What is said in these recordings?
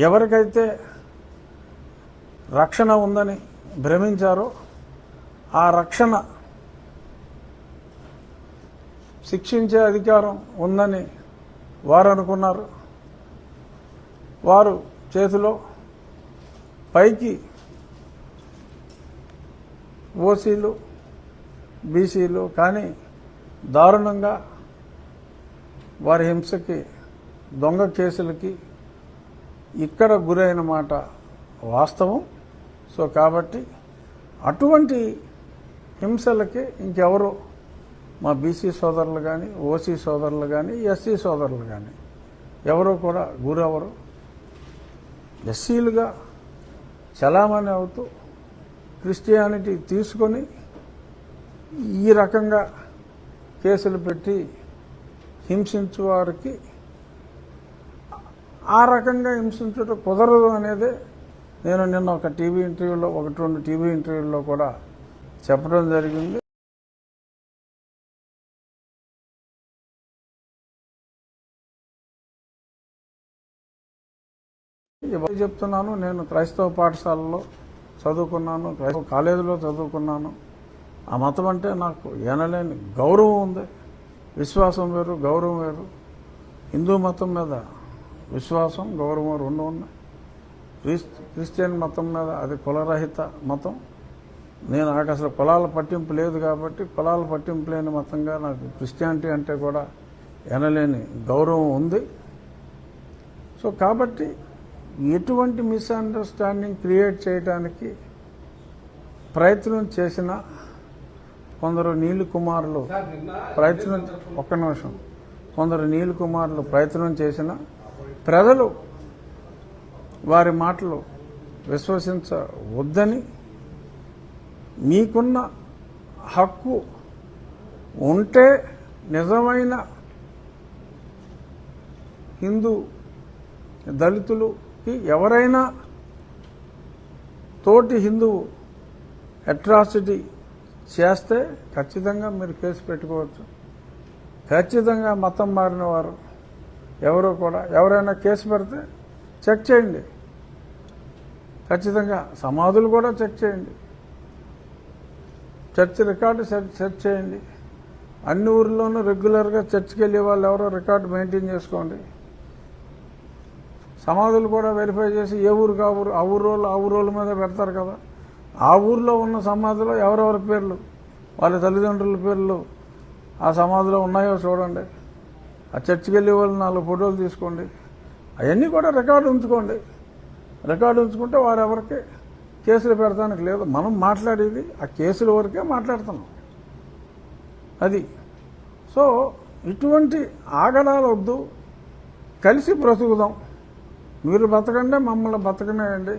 ఎవరికైతే రక్షణ ఉందని భ్రమించారో ఆ రక్షణ శిక్షించే అధికారం ఉందని వారు అనుకున్నారు. వారు చేతిలో పైకి ఓసీలు బీసీలు కానీ దారుణంగా వారి హింసకి దొంగ కేసులకి ఇక్కడ గురైన మాట వాస్తవం. సో కాబట్టి అటువంటి హింసలకి ఇంకెవరు మా బీసీ సోదరులు కానీ ఓసీ సోదరులు కానీ ఎస్సీ సోదరులు కానీ ఎవరో కూడా గురవరు. ఎస్సీలుగా చలామణి అవుతూ క్రిస్టియానిటీ తీసుకొని ఈ రకంగా కేసులు పెట్టి హింసించు వారికి ఆ రకంగా హింసించడం కుదరదు అనేదే నేను నిన్న ఒక టీవీ ఇంటర్వ్యూలో 1-2 టీవీ ఇంటర్వ్యూల్లో కూడా చెప్పడం జరిగింది. చెప్తున్నాను, నేను క్రైస్తవ పాఠశాలలో చదువుకున్నాను, క్రైస్తవ కాలేజీలో చదువుకున్నాను. ఆ మతం అంటే నాకు ఎనలేని గౌరవం ఉంది. విశ్వాసం వేరు, గౌరవం వేరు. హిందూ మతం మీద విశ్వాసం, గౌరవం రెండు ఉన్నాయి. క్రిస్టియన్ మతం మీద అది కులరహిత మతం. నేను నాకు అసలు కులాల పట్టింపు లేదు కాబట్టి కులాల పట్టింపు లేని మతంగా నాకు క్రిస్టియానిటీ అంటే కూడా ఎనలేని గౌరవం ఉంది. సో కాబట్టి ఎటువంటి మిస్అండర్స్టాండింగ్ క్రియేట్ చేయడానికి ప్రయత్నం చేసిన కొందరు నీలి కుమారులు కొందరు నీలి కుమారులు ప్రయత్నం చేసిన ప్రజలు వారి మాటలు విశ్వసించవద్దని, మీకున్న హక్కు ఉంటే నిజమైన హిందూ దళితులుకి ఎవరైనా తోటి హిందువు అట్రాసిటీ చేస్తే ఖచ్చితంగా మీరు కేసు పెట్టుకోవచ్చు. ఖచ్చితంగా మతం మారిన వారు ఎవరో కూడా ఎవరైనా కేసు పెడితే చెక్ చేయండి. ఖచ్చితంగా సమాధులు కూడా చెక్ చేయండి. చర్చ్ రికార్డు సెర్చ్ చేయండి. అన్ని ఊర్లోనూ రెగ్యులర్గా చర్చ్కి వెళ్ళే వాళ్ళు ఎవరో రికార్డు మెయింటైన్ చేసుకోండి. సమాధులు కూడా వెరిఫై చేసి ఏ ఊరు ఆ ఊరోళ్ళ మీద పెడతారు కదా, ఆ ఊర్లో ఉన్న సమాధిలో ఎవరెవరి పేర్లు, వాళ్ళ తల్లిదండ్రుల పేర్లు ఆ సమాధిలో ఉన్నాయో చూడండి. ఆ చర్చికి వెళ్ళే వాళ్ళు 4 ఫోటోలు తీసుకోండి. అవన్నీ కూడా రికార్డు ఉంచుకోండి. రికార్డు ఉంచుకుంటే వారెవరికి కేసులు పెడతానికి లేదు. మనం మాట్లాడేది ఆ కేసుల వరకే మాట్లాడుతున్నాం. అది సో ఇటువంటి ఆగడాలు వద్దు, కలిసి బ్రతుకుదాం. మీరు బతకండి, మమ్మల్ని బతకనేయండి.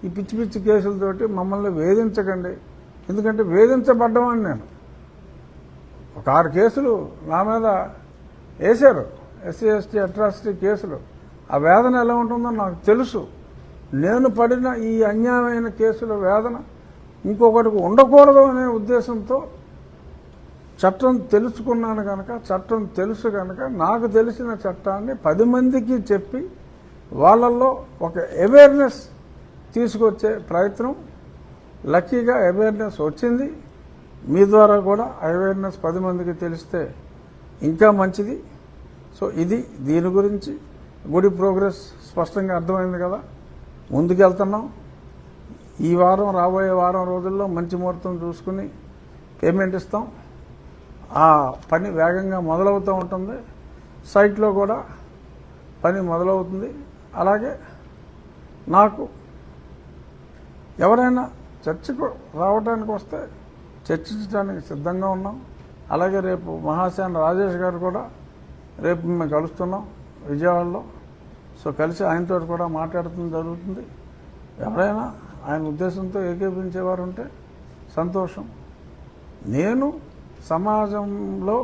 ఈ పిచ్చి పిచ్చి కేసులతోటి మమ్మల్ని వేధించకండి. ఎందుకంటే వేధించబడ్డామని నేను ఒక 6 కేసులు నా మీద వేశారు, ఎస్సీ ఎస్టీ అట్రాసిటీ కేసులు. ఆ వేదన ఎలా ఉంటుందో నాకు తెలుసు. నేను పడిన ఈ అన్యాయమైన కేసుల వేదన ఇంకొకటికి ఉండకూడదు అనే ఉద్దేశంతో చట్టం తెలుసుకున్నాను కనుక, చట్టం తెలుసు కనుక నాకు తెలిసిన చట్టాన్ని 10 మందికి చెప్పి వాళ్ళల్లో ఒక అవేర్నెస్ తీసుకొచ్చే ప్రయత్నం. లక్కీగా అవేర్నెస్ వచ్చింది. మీ ద్వారా కూడా అవేర్నెస్ 10 మందికి తెలిస్తే ఇంకా మంచిది. సో ఇది దీని గురించి గుడి ప్రోగ్రెస్ స్పష్టంగా అర్థమైంది కదా. ముందుకెళ్తున్నాం. ఈ వారం రాబోయే వారం రోజుల్లో మంచి ముహూర్తం చూసుకుని పేమెంట్ ఇస్తాం. ఆ పని వేగంగా మొదలవుతూ ఉంటుంది. సైట్లో కూడా పని మొదలవుతుంది. అలాగే నాకు ఎవరైనా చర్చకు రావడానికి వస్తే చర్చించడానికి సిద్ధంగా ఉన్నాం. అలాగే రేపు మహాసేన రాజేష్ గారు కూడా రేపు మేము కలుస్తున్నాం విజయవాడలో. సో కలిసి ఆయనతో కూడా మాట్లాడటం జరుగుతుంది. ఎవరైనా ఆయన ఉద్దేశంతో ఏకీభవించేవారు ఉంటే సంతోషం. నేను సమాజంలో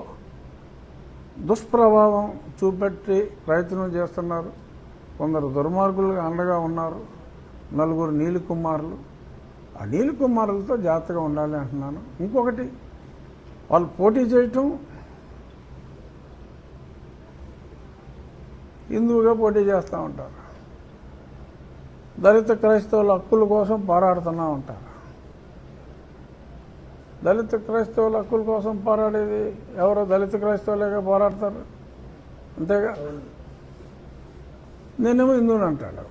దుష్ప్రభావం చూపెట్టి ప్రయత్నం చేస్తున్నారు. కొందరు దుర్మార్గులుగా అండగా ఉన్నారు. 4 నీలి కుమారులు. ఆ నీలి కుమారులతో జాగ్రత్తగా ఉండాలి అంటున్నాను. ఇంకొకటి, వాళ్ళు పోటీ చేయటం హిందువుగా పోటీ చేస్తూ ఉంటారు. దళిత క్రైస్తవుల హక్కుల కోసం పోరాడుతూనే ఉంటారు. దళిత క్రైస్తవుల హక్కుల కోసం పోరాడేది ఎవరో దళిత క్రైస్తవులేగా పోరాడతారు, అంతేగా. నేనేమో హిందువుని అంటాడు.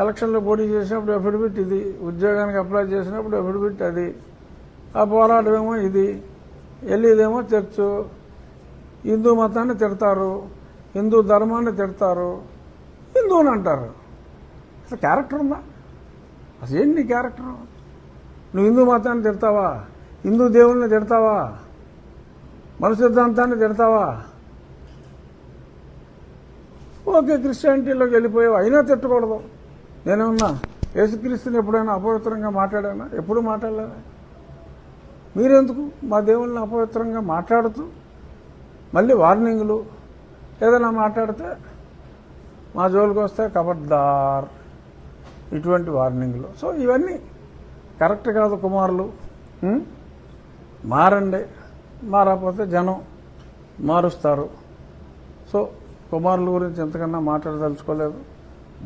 ఎలక్షన్లో పోటీ చేసినప్పుడు ఎఫిడవిట్ ఇది, ఉద్యోగానికి అప్లై చేసినప్పుడు ఎఫిడవిట్ అది, ఆ పోరాటమేమో ఇది, వెళ్ళేదేమో చర్చు. హిందూ మతాన్ని తిడతారు, హిందూ ధర్మాన్ని తిడతారు, హిందువుని అంటారు. అసలు క్యారెక్టర్ ఉందా? అసలు ఏంటి నీ క్యారెక్టర్? నువ్వు హిందూ మతాన్ని తిడతావా? హిందూ దేవుళ్ళని తిడతావా? మన సిద్ధాంతాన్ని తిడతావా? ఓకే, క్రిస్టియానిటీలోకి వెళ్ళిపోయావు, అయినా తిట్టకూడదు. నేనేమన్నా యేసుక్రీస్తుని ఎప్పుడైనా అపవిత్రంగా మాట్లాడానా? ఎప్పుడు మాట్లాడలేదా? మీరెందుకు మా దేవుళ్ళని అపవిత్రంగా మాట్లాడుతూ మళ్ళీ వార్నింగ్లు? ఏదైనా మాట్లాడితే మా జోలికి వస్తే కబడ్దార్, ఇటువంటి వార్నింగ్లు. సో ఇవన్నీ కరెక్ట్ కాదు కుమారులు. మారండి, మారకపోతే జనం మారుస్తారు. సో కుమారుల గురించి ఎంతకన్నా మాట్లాడదలుచుకోలేదు.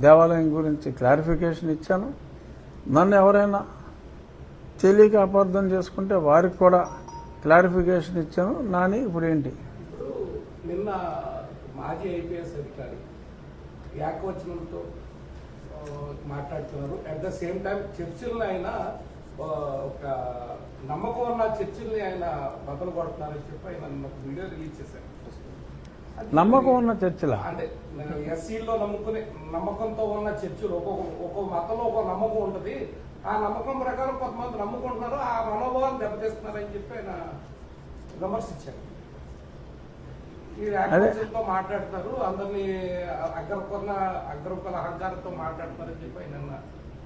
దేవాలయం గురించి క్లారిఫికేషన్ ఇచ్చాను. నన్ను ఎవరైనా తెలియక అపార్థం చేసుకుంటే వారికి కూడా క్లారిఫికేషన్ ఇచ్చాను. నాని ఇప్పుడు ఏంటి? నిన్న మాజీ ఐపీఎస్ అధికారి ఏకవచనంతో మాట్లాడుతున్నారు. అట్ ద సేమ్ టైం చర్చిల్ని ఆయన ఒక నమ్మకం ఉన్న చర్చిల్ని ఆయన బదులు కొడుతున్నారని చెప్పి ఆయన ఒక వీడియో రిలీజ్ చేశారు. నమ్మకం ఉన్న చర్చిలా? అంటే ఎస్సీల్లో నమ్మకంతో ఉన్న చర్చిలు ఒక్కొక్క మతంలో ఒక నమ్మకం ఉంటుంది. ఆ నమ్మకం ప్రకారం కొంతమంది నమ్ముకుంటున్నారు, ఆ మనోభావాన్ని దెబ్బతీస్తున్నారని చెప్పి ఆయన విమర్శించారు. ఈ యాక్టివిటీతో మాట్లాడతారు, అందరినీ అగ్రకుల అహంకారంతో మాట్లాడతారని చెప్పి ఆయన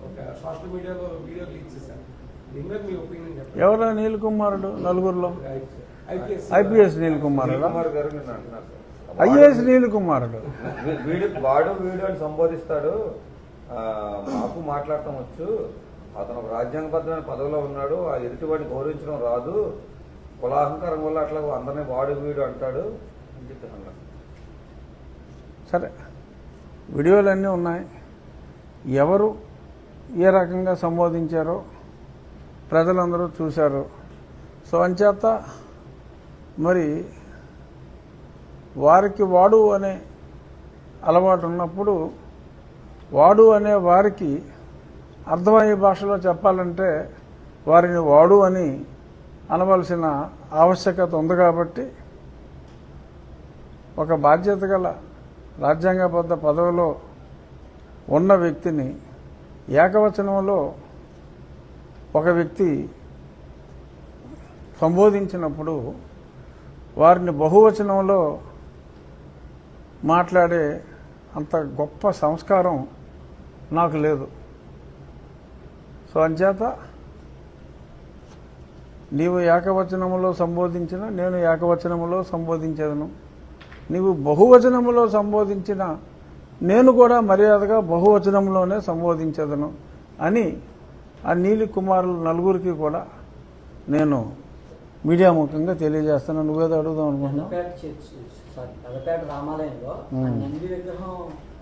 ఒక సోషల్ మీడియాలో వీడియో రిలీజ్ చేశారు. దీని మీద మీ ఒపీనియన్ చెప్పండి. ఎవరా నీల్ కుమారుడు? నలుగురులో ఐపీఎస్ నీల్ కుమారుడు, ఐఏఎస్ నీల్ కుమారుడు. వాడు వీడు అని సంబోధిస్తాడు. మాకు మాట్లాడటం వచ్చు. అతను ఒక రాజ్యాంగబద్ధమైన పదవిలో ఉన్నాడు. ఆ ఎదుటివాడిని గౌరవించడం రాదు. కులాహంకారం వల్ల అట్లా అందరినీ వాడు వీడు అంటాడు అని చెప్పి అన్నాడు. సరే, వీడియోలన్నీ ఉన్నాయి. ఎవరు ఏ రకంగా సంబోధించారో ప్రజలందరూ చూశారు. సో అంచేత మరి వారికి వాడు అనే అలవాటు ఉన్నప్పుడు వాడు అనే వారికి అర్థమయ్యే భాషలో చెప్పాలంటే వారిని వాడు అని అనవలసిన ఆవశ్యకత ఉంది. కాబట్టి ఒక బాధ్యత గల రాజ్యాంగబద్ధ పదవిలో ఉన్న వ్యక్తిని ఏకవచనంలో ఒక వ్యక్తి సంబోధించినప్పుడు వారిని బహువచనంలో మాట్లాడే అంత గొప్ప సంస్కారం నాకు లేదు. సో అంచేత నీవు ఏకవచనములో సంబోధించిన నేను ఏకవచనములో సంబోధించేదను, నీవు బహువచనములో సంబోధించిన నేను కూడా మర్యాదగా బహువచనంలోనే సంబోధించేదను అని ఆ నీలి కుమారులు నలుగురికి కూడా నేను మీడియా ముఖంగా తెలియజేస్తాను. నువ్వేదో అడుగుదాం అనుకుంటున్నావు? పెదపేట రామాలయంలో నంది విగ్రహం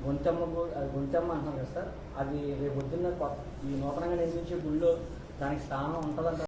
గుంటమ్మ అంటున్నారు కదా సార్, అది రేపు పొద్దున్న ఈ నూతనంగా నిర్మించే గుళ్ళో దానికి స్థానం ఉంటుందంట.